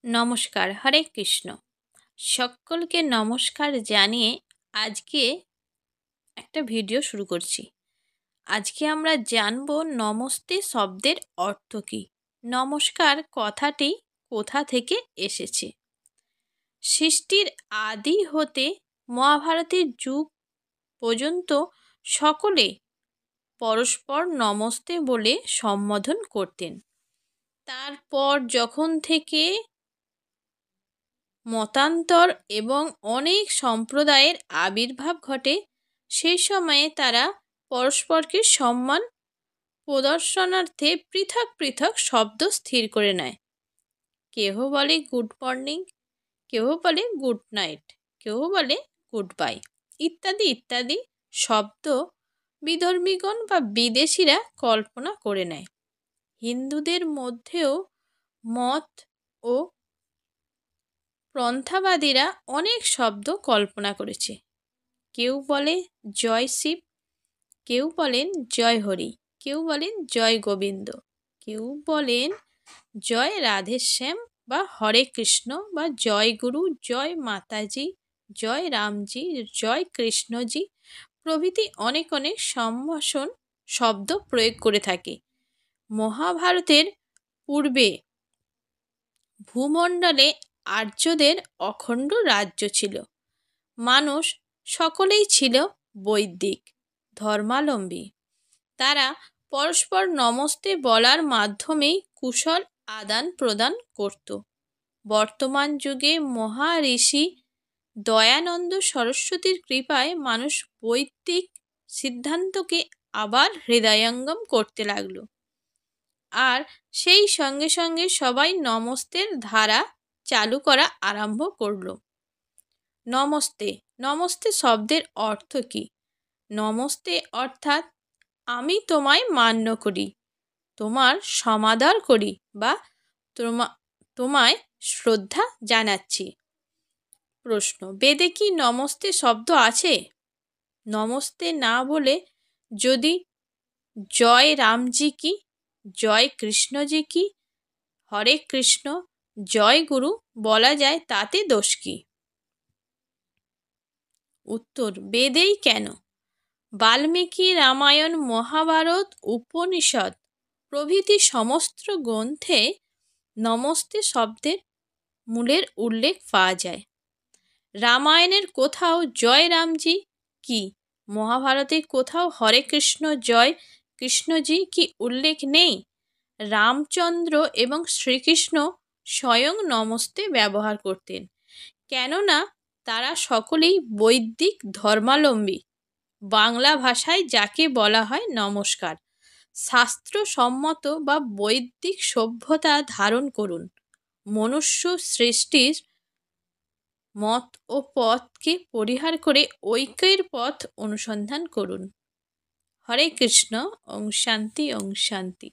নমস্কার, হরে কৃষ্ণ। সকলকে নমস্কার জানিয়ে আজকে একটা ভিডিও শুরু করছি। আজকে আমরা জানব নমস্তে শব্দের অর্থ কী, নমস্কার কথাটি কোথা থেকে এসেছে। সৃষ্টির আদি হতে মহাভারতের যুগ পর্যন্ত সকলে পরস্পর নমস্তে বলে সম্বোধন করতেন। তারপর যখন থেকে মতান্তর এবং অনেক সম্প্রদায়ের আবির্ভাব ঘটে, সেই সময়ে তারা পরস্পরকে সম্মান প্রদর্শনার্থে পৃথক পৃথক শব্দ স্থির করে নেয়। কেহ বলে গুড মর্নিং, কেহ বলে গুড নাইট, কেউ বলে গুড বাই ইত্যাদি ইত্যাদি শব্দ বিধর্মীগণ বা বিদেশিরা কল্পনা করে নেয়। হিন্দুদের মধ্যেও মত ও পন্থাবাদীরা অনেক শব্দ কল্পনা করেছে। কেউ বলে জয় শিব, কেউ বলেন জয় হরি, কেউ বলেন জয় গোবিন্দ, কেউ বলেন জয় রাধেশ্যাম বা হরে কৃষ্ণ বা জয় গুরু, জয় মাতাজি, জয় রামজি, জয় কৃষ্ণজি প্রভৃতি অনেক অনেক সম্ভাষণ শব্দ প্রয়োগ করে থাকে। মহাভারতের পূর্বে ভূমণ্ডলে আর্যদের অখণ্ড রাজ্য ছিল। মানুষ সকলেই ছিল বৈদিক ধর্মাবলম্বী। তারা পরস্পর নমস্তে বলার মাধ্যমেই কুশল আদান প্রদান করত। বর্তমান যুগে মহাঋষি দয়ানন্দ সরস্বতীর কৃপায় মানুষ বৈদিক সিদ্ধান্তকে আবার হৃদয়ঙ্গম করতে লাগলো, আর সেই সঙ্গে সঙ্গে সবাই নমস্তের ধারা চালু করা আরম্ভ করল। নমস্তে, নমস্তে শব্দের অর্থ কী? নমস্তে অর্থাৎ আমি তোমায় মান্য করি, তোমার সমাদর করি বা তোমায় শ্রদ্ধা জানাচ্ছি। প্রশ্ন, বেদে কি নমস্তে শব্দ আছে? নমস্তে না বলে যদি জয় রামজি কি, জয় কৃষ্ণজি কি, হরে কৃষ্ণ, জয় গুরু বলা যায়, তাতে দোষ কি? উত্তর, বেদেই কেন, বাল্মীকি রামায়ণ, মহাভারত, উপনিষদ প্রভৃতি সমস্ত গ্রন্থে নমস্তে শব্দের মূলের উল্লেখ পাওয়া যায়। রামায়ণের কোথাও জয় রামজি কি, মহাভারতে কোথাও হরে কৃষ্ণ জয় কৃষ্ণজি কি উল্লেখ নেই? রামচন্দ্র এবং শ্রীকৃষ্ণ স্বয়ং নমস্তে ব্যবহার করতেন, কেননা তারা সকলেই বৈদিক ধর্মাবলম্বী। বাংলা ভাষায় যাকে বলা হয় নমস্কার। শাস্ত্রসম্মত বা বৈদিক সভ্যতা ধারণ করুন। মনুষ্য সৃষ্টির মত ও পথকে পরিহার করে ঐক্যের পথ অনুসন্ধান করুন। হরে কৃষ্ণ। ওং শান্তি, ওং শান্তি।